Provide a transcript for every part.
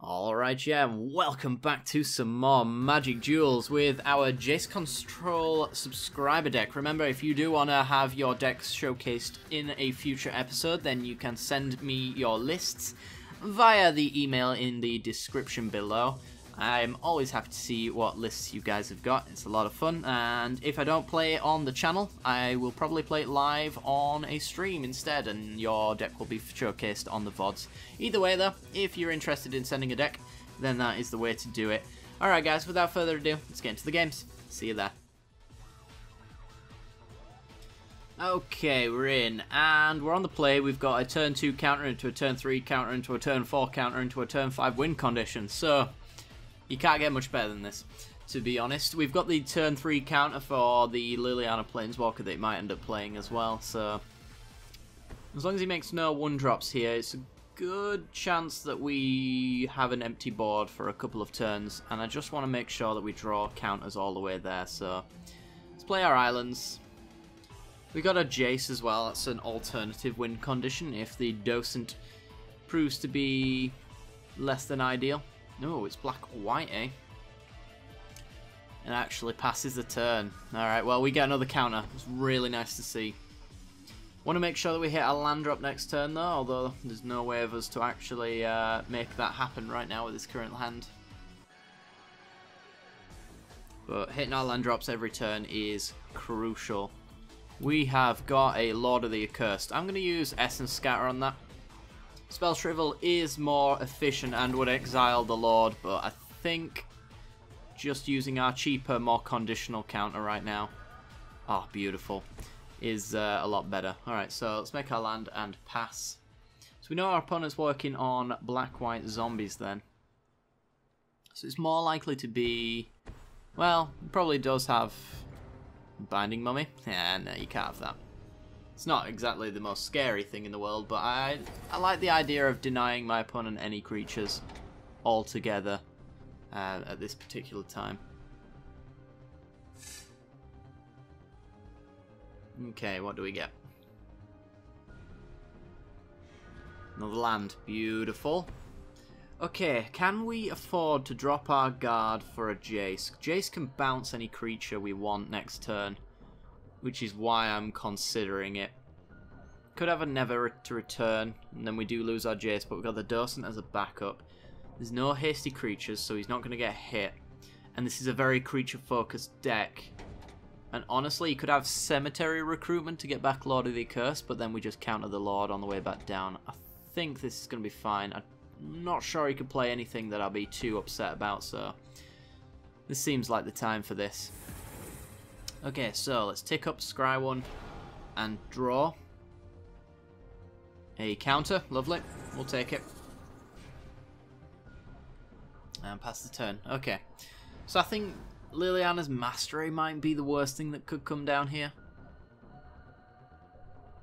Alright, yeah, welcome back to some more Magic Duels with our Jace Control subscriber deck. Remember, if you do want to have your decks showcased in a future episode, then you can send me your lists via the email in the description below. I'm always happy to see what lists you guys have got. It's a lot of fun, and if I don't play it on the channel, I will probably play it live on a stream instead, and your deck will be showcased on the VODs. Either way though, if you're interested in sending a deck, then that is the way to do it. Alright guys, without further ado, let's get into the games. See you there. Okay, we're in, and we're on the play. We've got a turn 2 counter into a turn 3 counter into a turn 4 counter into a turn 5 win condition, so you can't get much better than this, to be honest. We've got the turn 3 counter for the Liliana Planeswalker that he might end up playing as well, so as long as he makes no 1-drops here, it's a good chance that we have an empty board for a couple of turns, and I just want to make sure that we draw counters all the way there, so let's play our islands. We got a Jace as well. That's an alternative win condition if the Docent proves to be less than ideal. No, it's black-white, eh? It actually passes the turn. Alright, well, we get another counter. It's really nice to see. Want to make sure that we hit our land drop next turn, though, although there's no way of us to actually make that happen right now with this current hand. But hitting our land drops every turn is crucial. We have got a Lord of the Accursed. I'm going to use Essence Scatter on that. Spell Shrivel is more efficient and would exile the Lord, but I think just using our cheaper, more conditional counter right now, oh, beautiful, is a lot better. Alright, so let's make our land and pass. So we know our opponent's working on black-white zombies then. So it's more likely to be, well, it probably does have Binding Mummy. Yeah, no, you can't have that. It's not exactly the most scary thing in the world, but I like the idea of denying my opponent any creatures altogether at this particular time. Okay, what do we get? Another land. Beautiful. Okay, can we afford to drop our guard for a Jace? Jace can bounce any creature we want next turn, which is why I'm considering it. Could have a Never to return, and then we do lose our Jace, but we've got the Docent as a backup. There's no hasty creatures, so he's not going to get hit. And this is a very creature-focused deck. And honestly, you could have Cemetery Recruitment to get back Lord of the Curse, but then we just counter the Lord on the way back down. I think this is going to be fine. I'm not sure he could play anything that I'll be too upset about, so this seems like the time for this. Okay, so let's tick up Scry 1 and draw. A counter, lovely. We'll take it. And pass the turn. Okay. So I think Liliana's Mastery might be the worst thing that could come down here.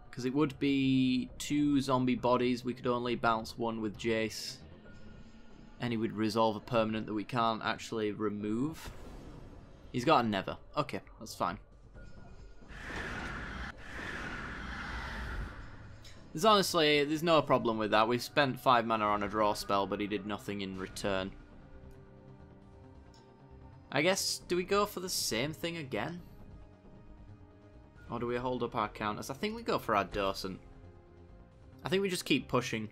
Because it would be 2 zombie bodies. We could only bounce 1 with Jace. And he would resolve a permanent that we can't actually remove. He's got a Never. Okay, that's fine. There's no problem with that. We spent 5 mana on a draw spell, but he did nothing in return. I guess, do we go for the same thing again? Or do we hold up our counters? I think we go for our Docent. I think we just keep pushing.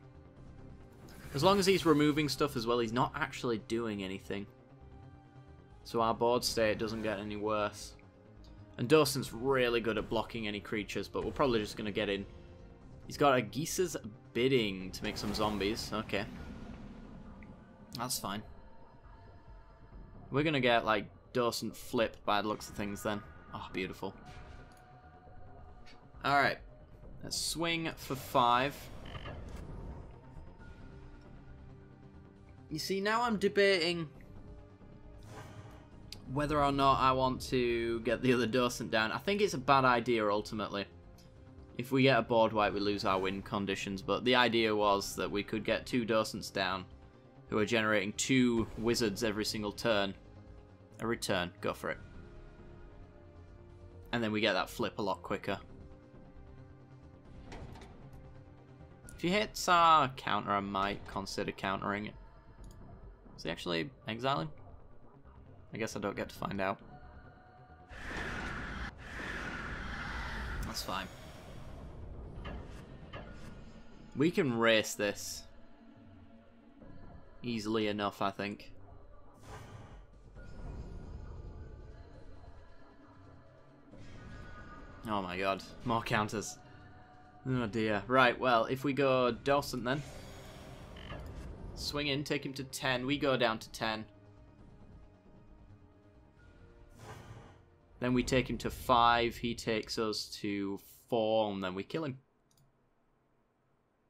As long as he's removing stuff as well, he's not actually doing anything. So our board state doesn't get any worse. And Docent's really good at blocking any creatures, but we're probably just going to get in. He's got a Geese's Bidding to make some zombies. Okay. That's fine. We're going to get, like, Docent flip by the looks of things then. Oh, beautiful. Alright. Let's swing for 5. You see, now I'm debating whether or not I want to get the other Docent down. I think it's a bad idea, ultimately. If we get a board wipe, we lose our win conditions, but the idea was that we could get 2 Docents down, who are generating 2 wizards every single turn. A return, go for it. And then we get that flip a lot quicker. If he hits our counter, I might consider countering it. Is he actually exiling? I guess I don't get to find out. That's fine. We can race this easily enough, I think. Oh my god, more counters. Oh dear. Right, well, if we go Dawson then. Swing in, take him to 10. We go down to 10. Then we take him to 5. He takes us to 4, and then we kill him.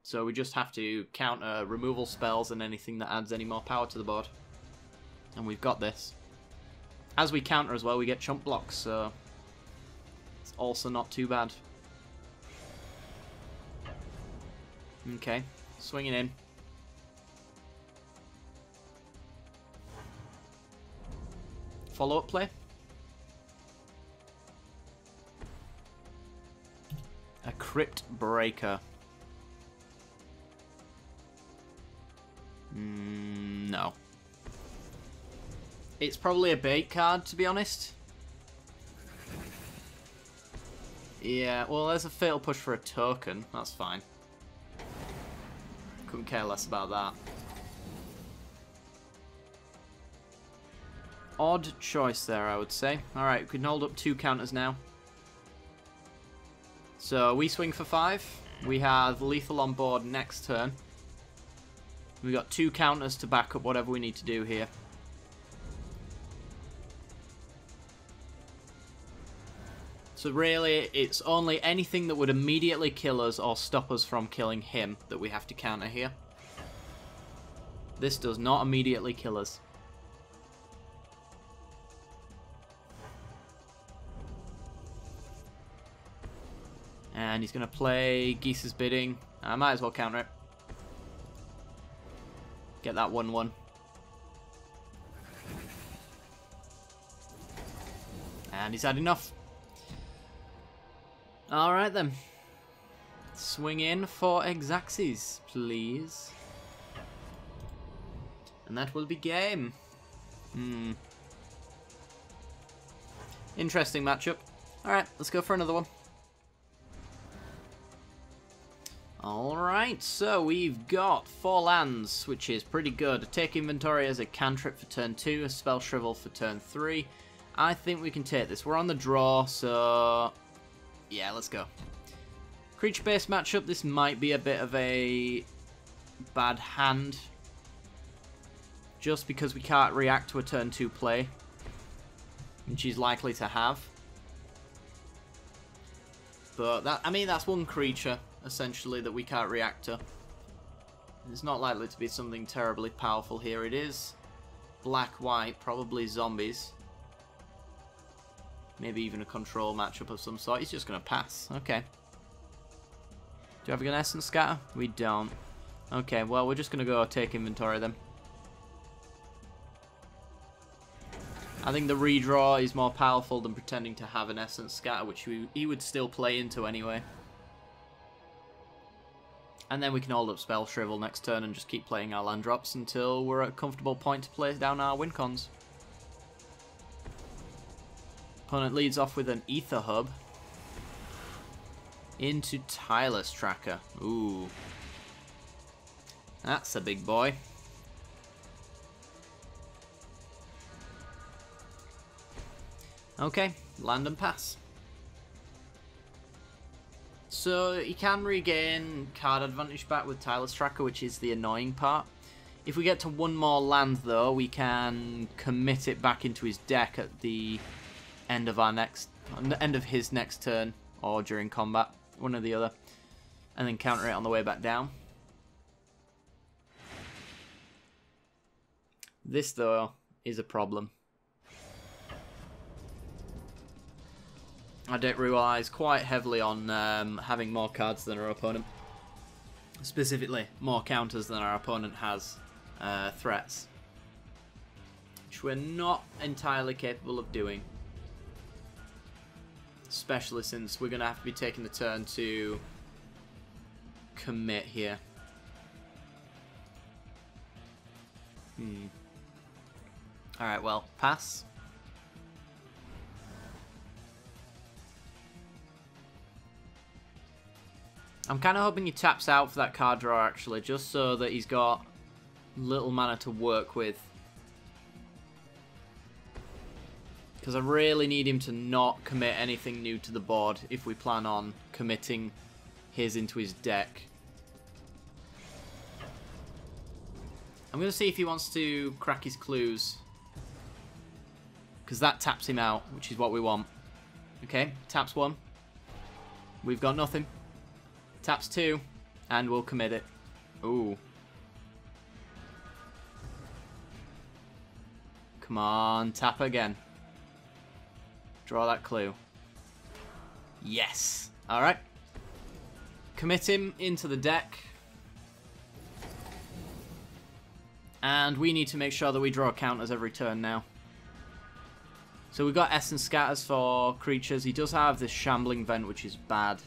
So we just have to counter removal spells and anything that adds any more power to the board. And we've got this. As we counter as well, we get chump blocks, so it's also not too bad. Okay, swinging in. Follow-up play. A Crypt Breaker. No. It's probably a bait card, to be honest. Yeah, well, there's a Fatal Push for a token. That's fine. Couldn't care less about that. Odd choice there, I would say. Alright, we can hold up 2 counters now. So we swing for 5. We have lethal on board next turn. We've got 2 counters to back up whatever we need to do here. So really, it's only anything that would immediately kill us or stop us from killing him that we have to counter here. This does not immediately kill us. And he's going to play Geese's Bidding. I might as well counter it. Get that 1-1. And he's had enough. Alright then. Swing in for Exaxes, please. And that will be game. Interesting matchup. Alright, let's go for another one. Alright, so we've got 4 lands, which is pretty good. Take Inventory as a cantrip for turn 2, a Spell Shrivel for turn 3. I think we can take this. We're on the draw, so yeah, let's go. Creature-based matchup, this might be a bit of a bad hand. Just because we can't react to a turn 2 play, which he's likely to have. But that, I mean, that's one creature essentially that we can't react to. It's not likely to be something terribly powerful here. It is black-white, probably zombies. Maybe even a control matchup of some sort. He's just going to pass. Okay. Do you have an Essence Scatter? We don't. Okay, well, we're just going to go take Inventory then. I think the redraw is more powerful than pretending to have an Essence Scatter, which he would still play into anyway. And then we can hold up Spell Shrivel next turn and just keep playing our land drops until we're at a comfortable point to play down our win cons. Opponent leads off with an Ether Hub into Tireless Tracker. Ooh. That's a big boy. Okay, land and pass. So you can regain card advantage back with Tireless Tracker, which is the annoying part. If we get to 1 more land though, we can commit it back into his deck at the end of his next turn or during combat, one or the other, and then counter it on the way back down. This though is a problem. Our deck relies quite heavily on having more cards than our opponent. Specifically, more counters than our opponent has threats. Which we're not entirely capable of doing. Especially since we're going to have to be taking the turn to commit here. Alright, well, pass. I'm kind of hoping he taps out for that card draw, actually, just so that he's got little mana to work with. Because I really need him to not commit anything new to the board if we plan on committing his into his deck. I'm going to see if he wants to crack his clues. Because that taps him out, which is what we want. Okay, taps 1. We've got nothing. Taps 2, and we'll commit it. Ooh. Come on, tap again. Draw that clue. Yes. Alright. Commit him into the deck. And we need to make sure that we draw counters every turn now. So we've got Essence Scatters for creatures. He does have this Shambling Vent, which is bad.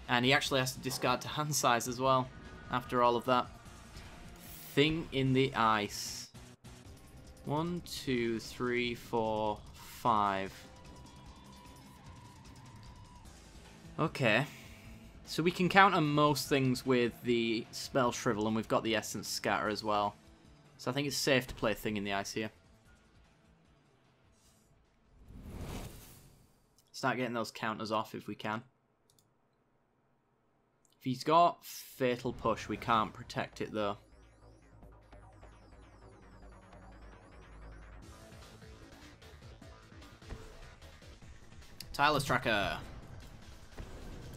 And he actually has to discard to hand size as well, after all of that. Thing in the Ice. 1, 2, 3, 4, 5. Okay. So we can counter most things with the Spell Shrivel, and we've got the Essence Scatter as well. So I think it's safe to play Thing in the Ice here. Start getting those counters off if we can. If he's got Fatal Push, we can't protect it though. Tireless Tracker.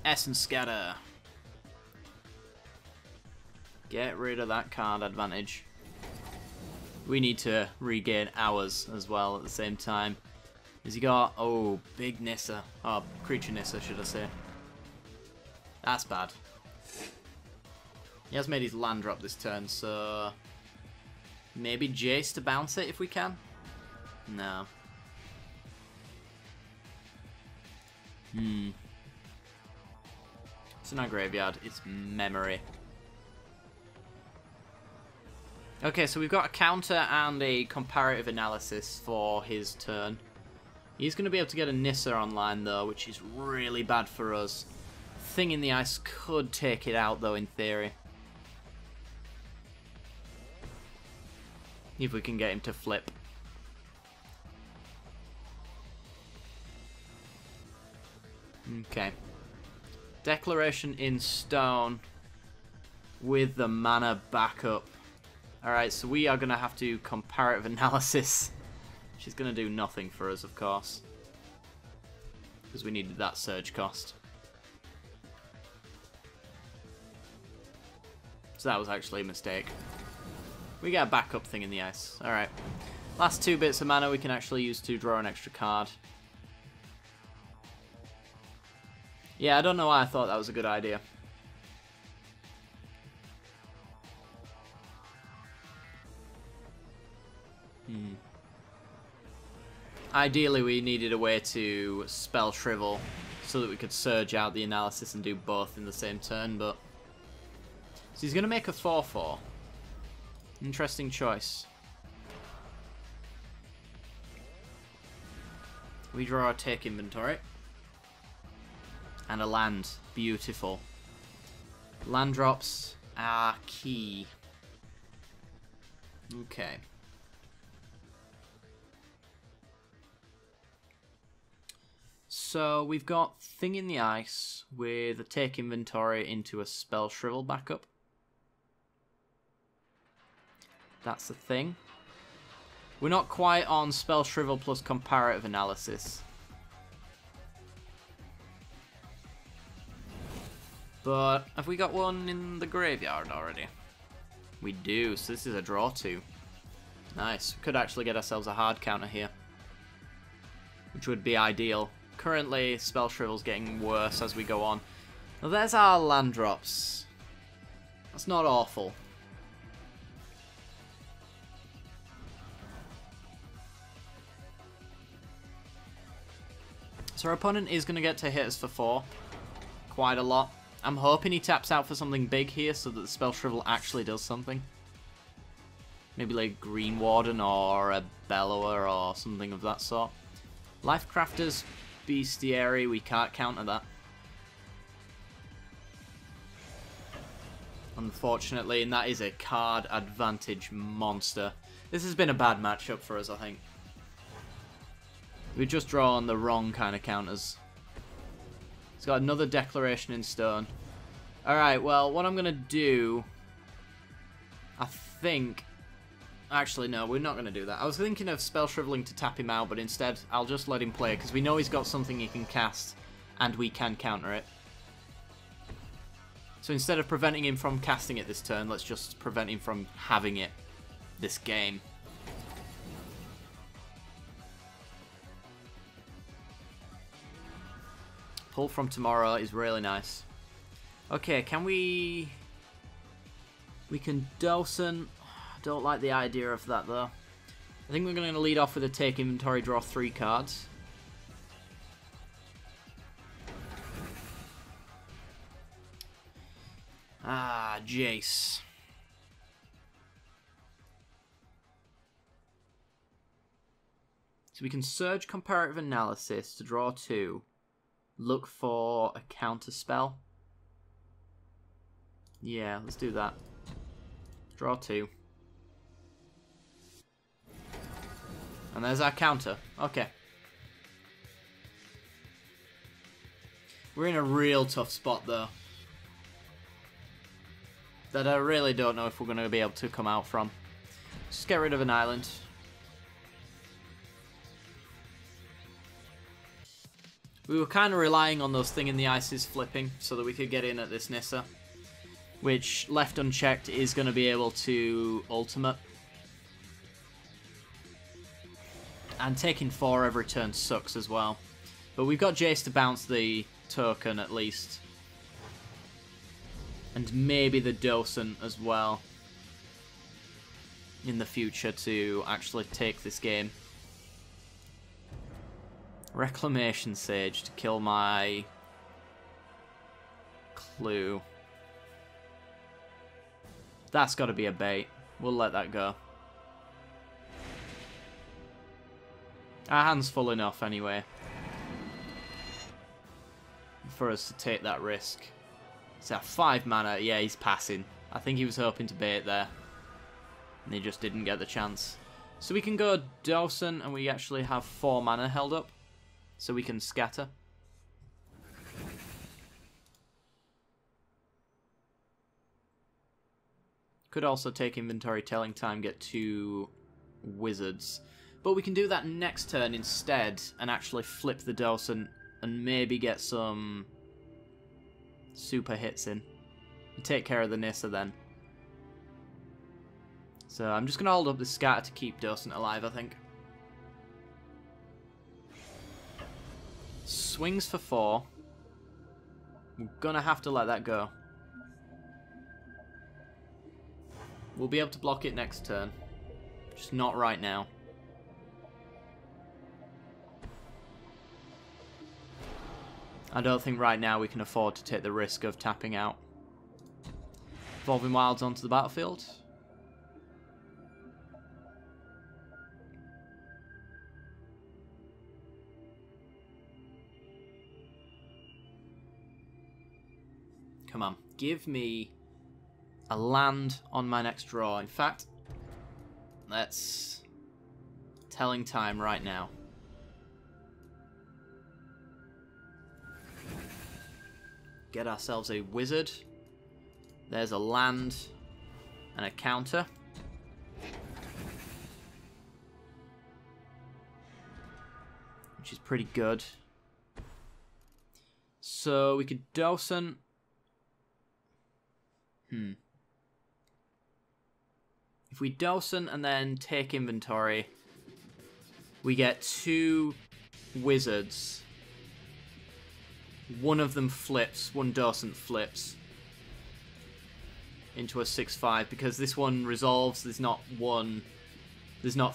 Essence Scatter. Get rid of that card advantage. We need to regain ours as well at the same time. Has he got... Oh, big Nissa. Oh, creature Nissa, should I say. That's bad. He has made his land drop this turn, so... Maybe Jace to bounce it if we can? No. It's not graveyard, it's memory. Okay, so we've got a counter and a comparative analysis for his turn. He's going to be able to get a Nissa online though, which is really bad for us. Thing in the Ice could take it out though, in theory. If we can get him to flip. Okay. Declaration in Stone with the mana backup. Alright, so we are going to have to comparative analysis. She's going to do nothing for us, of course. Because we needed that surge cost. So that was actually a mistake. We get a backup Thing in the Ice. Alright. Last 2 bits of mana we can actually use to draw an extra card. Yeah, I don't know why I thought that was a good idea. Ideally, we needed a way to spell Shrivel so that we could surge out the analysis and do both in the same turn, but... So he's going to make a 4/4. Interesting choice. We draw a Take Inventory. And a land. Beautiful. Land drops are key. Okay. So we've got Thing in the Ice with a Take Inventory into a Spell Shrivel backup. That's the thing. We're not quite on Spell Shrivel plus comparative analysis. But have we got one in the graveyard already? We do, so this is a draw 2. Nice. We could actually get ourselves a hard counter here, which would be ideal. Currently, Spell Shrivel's getting worse as we go on. Now there's our land drops. That's not awful. So our opponent is going to get to hit us for 4. Quite a lot. I'm hoping he taps out for something big here so that the Spell Shrivel actually does something. Maybe like Green Warden or a Bellower or something of that sort. Lifecrafter's Bestiary, we can't counter that. Unfortunately, and that is a card advantage monster. This has been a bad matchup for us, I think. We've just drawn the wrong kind of counters. It's got another Declaration in Stone. Alright, well, what I'm going to do... I think... Actually, no, we're not going to do that. I was thinking of Spell Shriveling to tap him out, but instead, I'll just let him play, because we know he's got something he can cast, and we can counter it. So instead of preventing him from casting it this turn, let's just prevent him from having it this game. Pull from Tomorrow is really nice. Okay, can we... We can Dawson. Don't like the idea of that, though. I think we're going to lead off with a take inventory, draw 3 cards. Ah, Jace. So we can Surge Comparative Analysis to draw 2. Look for a counter spell. Yeah, let's do that. Draw 2. And there's our counter. Okay. We're in a real tough spot, though. That I really don't know if we're going to be able to come out from. Just get rid of an island. We were kind of relying on those Thing in the Ices flipping so that we could get in at this Nissa. Which, left unchecked, is going to be able to ultimate. And taking 4 every turn sucks as well. But we've got Jace to bounce the token at least. And maybe the Docent as well. In the future to actually take this game. Reclamation Sage to kill my Clue. That's got to be a bait. We'll let that go. Our hand's full enough anyway for us to take that risk. It's at 5 mana. Yeah, he's passing. I think he was hoping to bait there. And he just didn't get the chance. So we can go Dawson, and we actually have 4 mana held up. So we can scatter. Could also take inventory, telling time, get 2 wizards. But we can do that next turn instead and actually flip the Dawson and maybe get some super hits in. And take care of the Nissa then. So I'm just going to hold up the scatter to keep Dawson alive, I think. Swings for 4. We're going to have to let that go. We'll be able to block it next turn. Just not right now. I don't think right now we can afford to take the risk of tapping out. Evolving Wilds onto the battlefield. Come on, give me a land on my next draw. In fact, let's telling time right now. Get ourselves a wizard. There's a land and a counter. Which is pretty good. So we could Dawson. If we Dawson and then take inventory, we get 2 wizards. One of them flips, one Docent flips into a 6/5 because this one resolves. There's not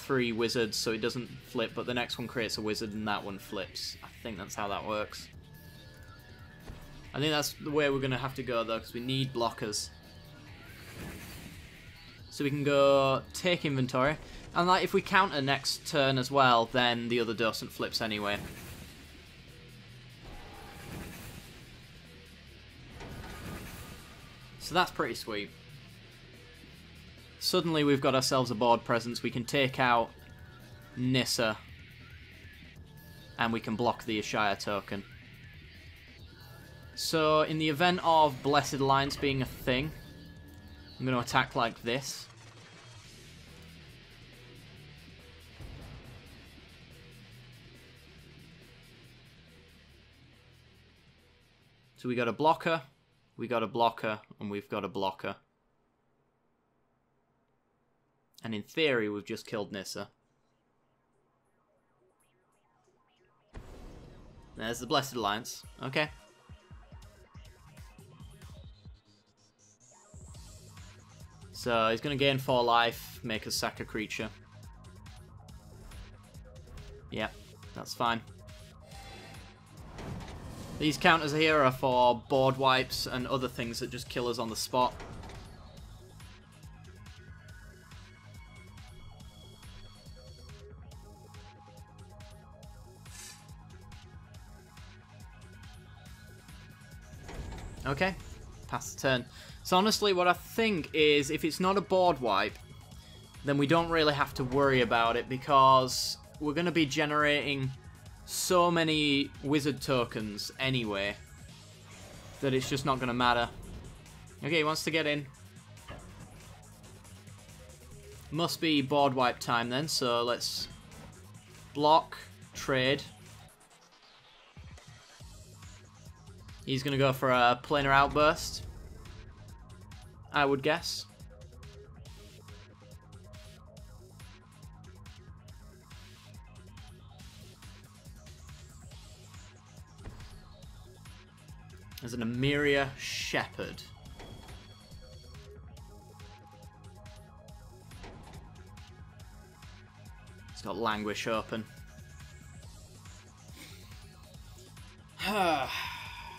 3 wizards, so it doesn't flip, but the next one creates a wizard and that one flips. I think that's how that works. I think that's the way we're going to have to go though, because we need blockers. So we can go take inventory. And like, if we counter next turn as well, then the other docent flips anyway. So that's pretty sweet. Suddenly we've got ourselves a board presence. We can take out Nissa. And we can block the Ashaya token. So in the event of Blessed Alliance being a thing, I'm going to attack like this. So we got a blocker, we got a blocker, and we've got a blocker. And in theory, we've just killed Nissa. There's the Blessed Alliance. Okay. So he's going to gain 4 life, make us sack a creature. Yeah, that's fine. These counters here are for board wipes and other things that just kill us on the spot. Okay, pass the turn. So honestly, what I think is, if it's not a board wipe, then we don't really have to worry about it, because we're going to be generating so many wizard tokens anyway that it's just not going to matter. Okay, he wants to get in. Must be board wipe time then, so let's block, trade. He's going to go for a planar outburst, I would guess. There's an Emiria Shepherd. It's got Languish open.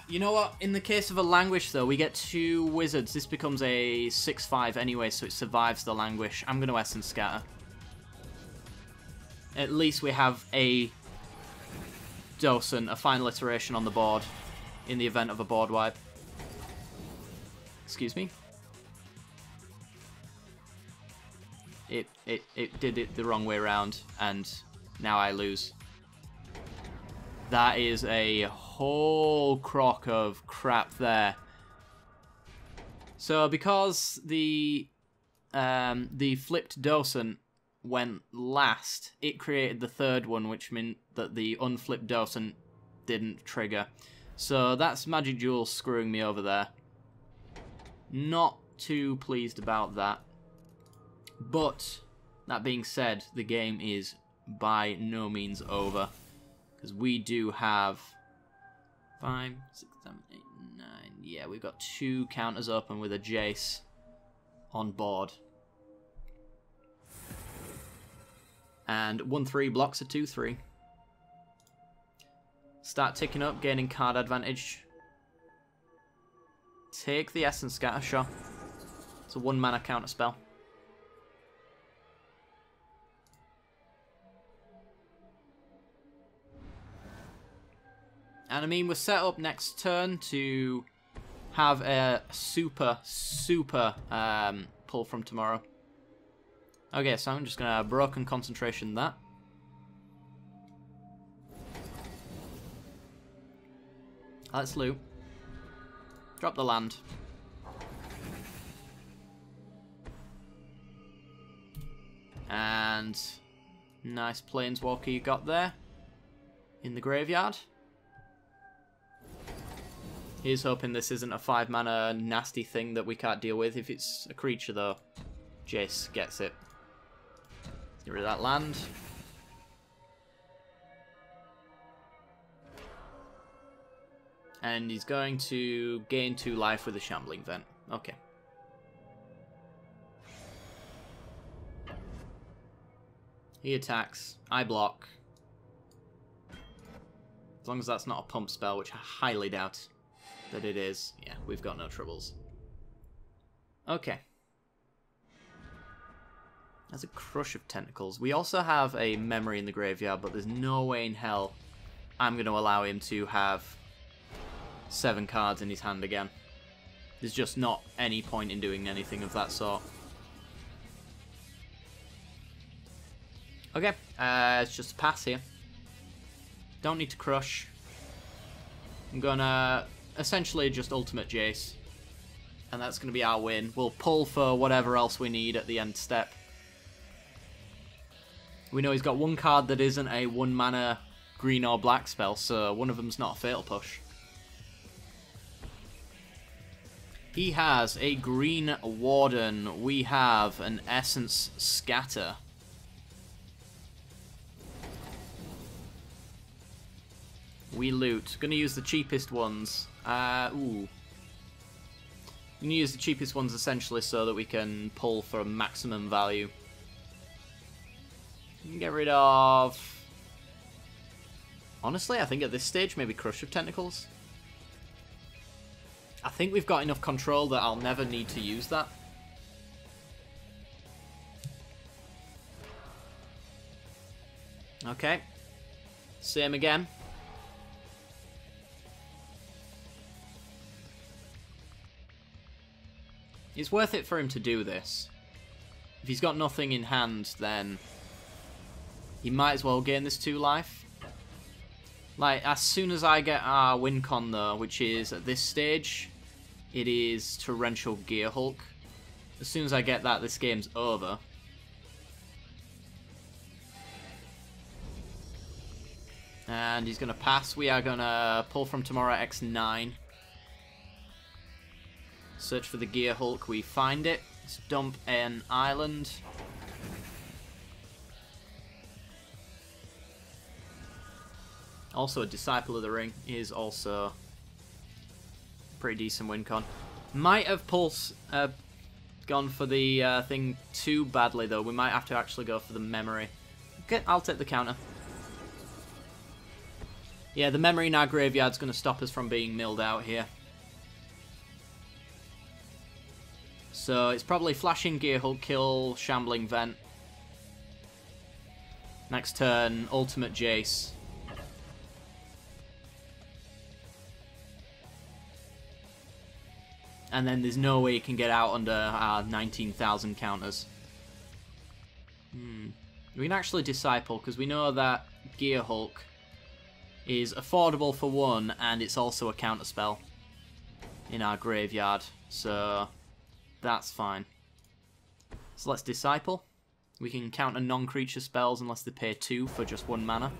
You know what? In the case of a Languish, though, we get 2 wizards. This becomes a 6/5 anyway, so it survives the Languish. I'm going to Essence Scatter. At least we have a docent, a final iteration on the board in the event of a board wipe. Excuse me. It did it the wrong way around, and now I lose. That is a whole crock of crap there. So because the flipped docent went last, it created the third one, which meant that the unflipped docent didn't trigger. So that's Magic Duels screwing me over there. Not too pleased about that. But that being said, the game is by no means over, because we do have 5, 6, 7, 8, 9. Yeah, we've got 2 counters open with a Jace on board. And 1/3 blocks a 2/3. Start ticking up, gaining card advantage. Take the Essence Scatter, sure. It's a 1 mana counter spell. And I mean, we're set up next turn to have a super pull from tomorrow. Okay, so I'm just going to Broken Concentration that. Let's loot. Drop the land. And nice Planeswalker you got there in the graveyard. Here's hoping this isn't a 5 mana nasty thing that we can't deal with. If it's a creature though, Jace gets it. Get rid of that land. And he's going to gain 2 life with a Shambling Vent. Okay. He attacks. I block. As long as that's not a pump spell, which I highly doubt that it is. Yeah, we've got no troubles. Okay. That's a Crush of Tentacles. We also have a Memory in the graveyard, but there's no way in hell I'm going to allow him to have 7 cards in his hand again. There's just not any point in doing anything of that sort. Okay, it's just a pass here. Don't need to Crush. I'm gonna essentially just Ultimate Jace. And that's gonna be our win. We'll pull for whatever else we need at the end step. We know he's got one card that isn't a 1 mana green or black spell, so one of them's not a Fatal Push. He has a Green Warden. We have an Essence Scatter. We loot. Gonna use the cheapest ones. Ooh. Gonna use the cheapest ones essentially so that we can pull for maximum value. You can get rid of... Honestly, I think at this stage, maybe Crush of Tentacles. I think we've got enough control that I'll never need to use that. Okay. Same again. It's worth it for him to do this. If he's got nothing in hand, then he might as well gain this 2 life. Like, as soon as I get our win con though, which is at this stage, it is Torrential Gearhulk. As soon as I get that, this game's over. And he's going to pass. We are going to pull from Tomorrow X9. Search for the Gearhulk. We find it. Let's dump an island. Also, a Disciple of the Ring is also pretty decent win con. Might have gone for the thing too badly though. We might have to actually go for the memory. Okay, I'll take the counter. Yeah, the memory in our graveyard's going to stop us from being milled out here. So it's probably Flashing Gearhulk, kill Shambling Vent. Next turn, Ultimate Jace. And then there's no way you can get out under our 19,000 counters. We can actually Disciple, because we know that Gearhulk is affordable for 1, and it's also a counter spell in our graveyard. So that's fine. So let's Disciple. We can counter non-creature spells unless they pay 2 for just 1 mana.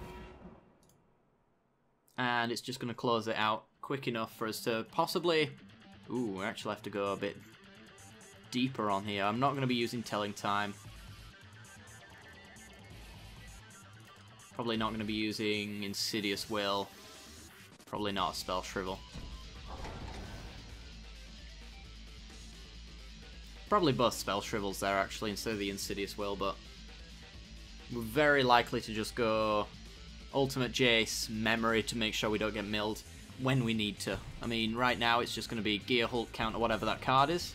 And it's just going to close it out quick enough for us to possibly... Ooh, we actually have to go a bit deeper on here. I'm not going to be using Telling Time. Probably not going to be using Insidious Will. Probably not a Spell Shrivel. Probably both Spell Shrivels there, actually, instead of the Insidious Will, but we're very likely to just go Ultimate Jace, Memory to make sure we don't get milled when we need to. I mean, right now it's just going to be Gearhulk counter whatever that card is.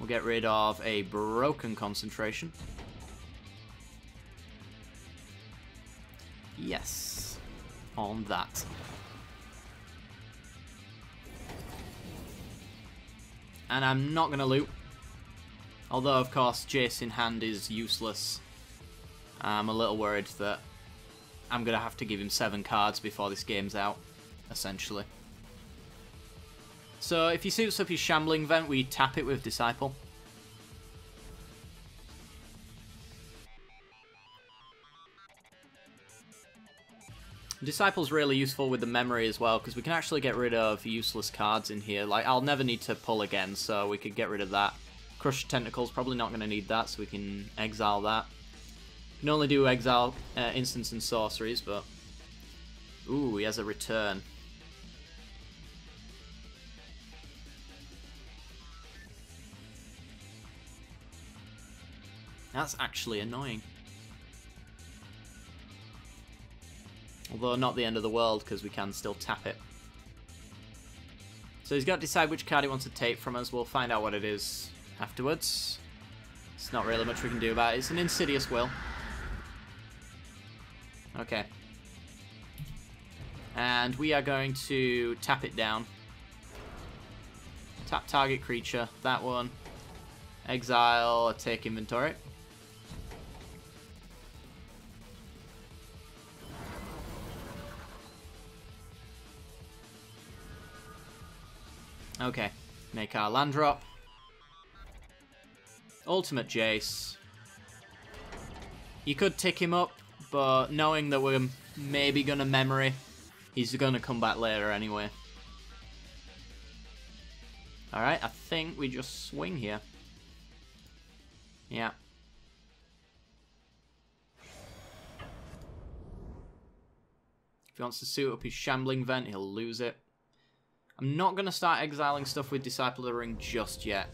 We'll get rid of a Broken Concentration. Yes, on that. And I'm not going to loot. Although, of course, Jace in hand is useless. I'm a little worried that I'm going to have to give him 7 cards before this game's out, essentially. So if he suits up his Shambling Vent, we tap it with Disciple. Disciple's really useful with the memory as well, because we can actually get rid of useless cards in here. Like, I'll never need to pull again, so we could get rid of that. Crush Tentacles, probably not going to need that, so we can exile that. We can only do exile instants and sorceries, but... Ooh, he has a return. That's actually annoying. Although not the end of the world, because we can still tap it. So he's got to decide which card he wants to take from us. We'll find out what it is afterwards. It's not really much we can do about it. It's an Insidious Will. Okay. And we are going to tap it down. Tap target creature. That one. Exile, take inventory. Okay. Make our land drop. Ultimate Jace. You could tick him up, but knowing that we're maybe going to memory, he's going to come back later anyway. Alright, I think we just swing here. Yeah. If he wants to suit up his Shambling Vent, he'll lose it. I'm not going to start exiling stuff with Disciple of the Ring just yet.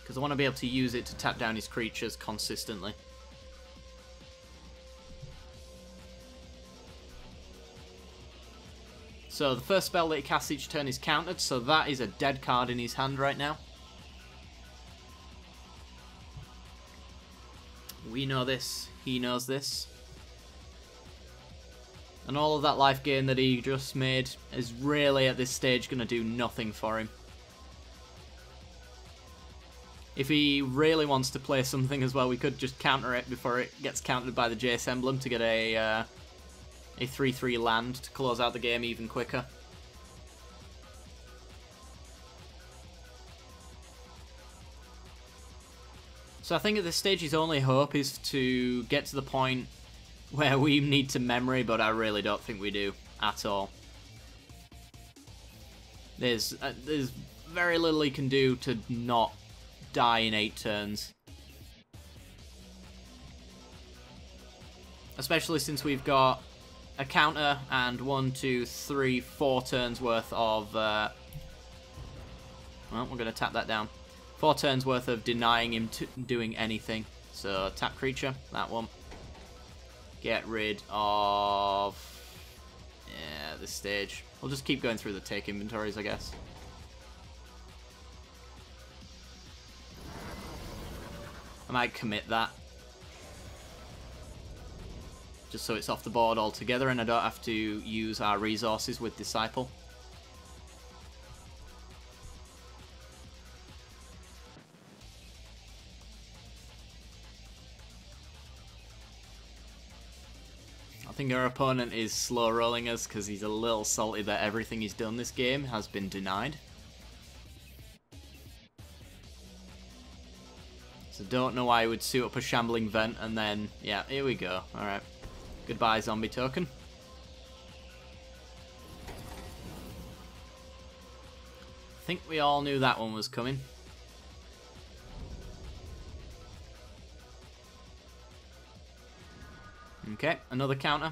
Because I want to be able to use it to tap down his creatures consistently. So the first spell that he casts each turn is countered, so that is a dead card in his hand right now. We know this, he knows this. And all of that life gain that he just made is really at this stage going to do nothing for him. If he really wants to play something as well, we could just counter it before it gets countered by the Jace emblem to get a 3/3 land to close out the game even quicker. So I think at this stage his only hope is to get to the point where we need to memory, but I really don't think we do at all. There's very little he can do to not die in 8 turns. Especially since we've got a counter and 1, 2, 3, 4 turns worth of... well, we're going to tap that down. 4 turns worth of denying him doing anything. So tap creature, that one. Get rid of... yeah, this stage. We'll just keep going through the take inventories, I guess. I might commit that. Just so it's off the board altogether and I don't have to use our resources with Disciple. I think our opponent is slow rolling us because he's a little salty that everything he's done this game has been denied. So don't know why he would suit up a Shambling Vent and then, yeah, here we go. Alright. Goodbye, zombie token. I think we all knew that one was coming. Okay, another counter.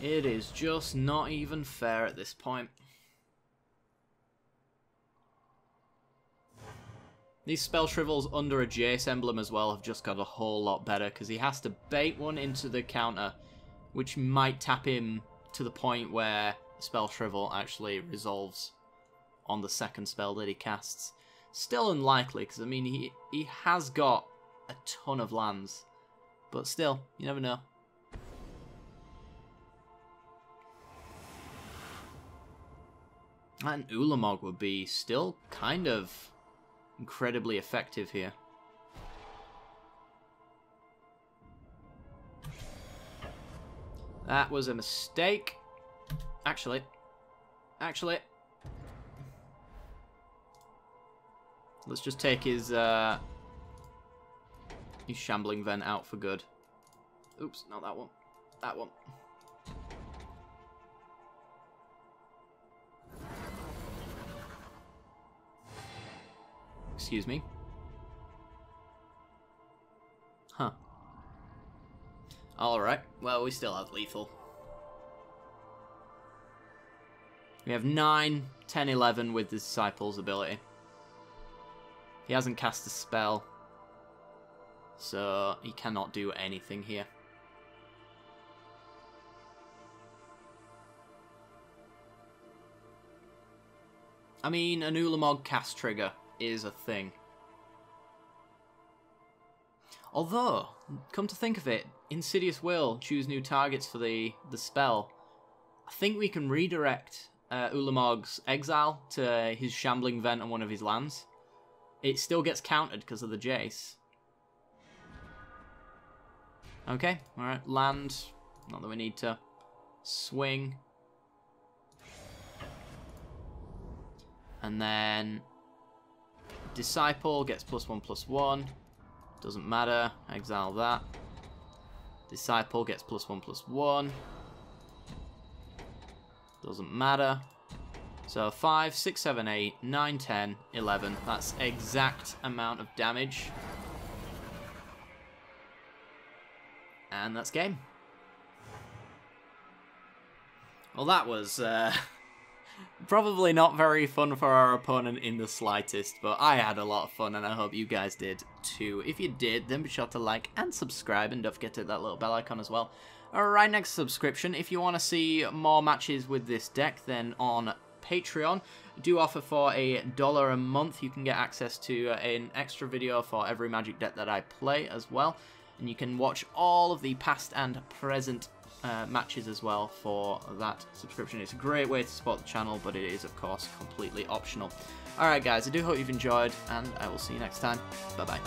It is just not even fair at this point. These spell shrivels under a Jace emblem as well have just got a whole lot better because he has to bait one into the counter, which might tap him to the point where spell shrivel actually resolves on the second spell that he casts. Still unlikely because, I mean, he has got a ton of lands, but still, you never know. And Ulamog would be still kind of incredibly effective here. That was a mistake. Actually. Let's just take his Shambling Vent out for good. Oops, not that one. That one. Excuse me. Huh. Alright, well, we still have lethal. We have 9, 10, 11 with the Disciple's ability. He hasn't cast a spell, so he cannot do anything here. I mean, an Ulamog cast trigger is a thing. Although, come to think of it, Insidious will choose new targets for the spell. I think we can redirect Ulamog's Exile to his Shambling Vent on one of his lands. It still gets countered because of the Jace. Okay, alright, land. Not that we need to swing. And then Disciple gets +1/+1. Doesn't matter. Exile that. Disciple gets +1/+1. Doesn't matter. So 5, 6, 7, 8, 9, 10, 11. That's exact amount of damage. And that's game. Well, that was probably not very fun for our opponent in the slightest, but I had a lot of fun and I hope you guys did too. If you did, then be sure to like and subscribe, and don't forget to hit that little bell icon as well. Right next to subscription, if you want to see more matches with this deck, then on Patreon, I do offer for $1 a month. You can get access to an extra video for every Magic deck that I play as well, and you can watch all of the past and present matches as well for that subscription. It's a great way to support the channel, but it is of course completely optional. Alright guys, I do hope you've enjoyed, and I will see you next time. Bye bye.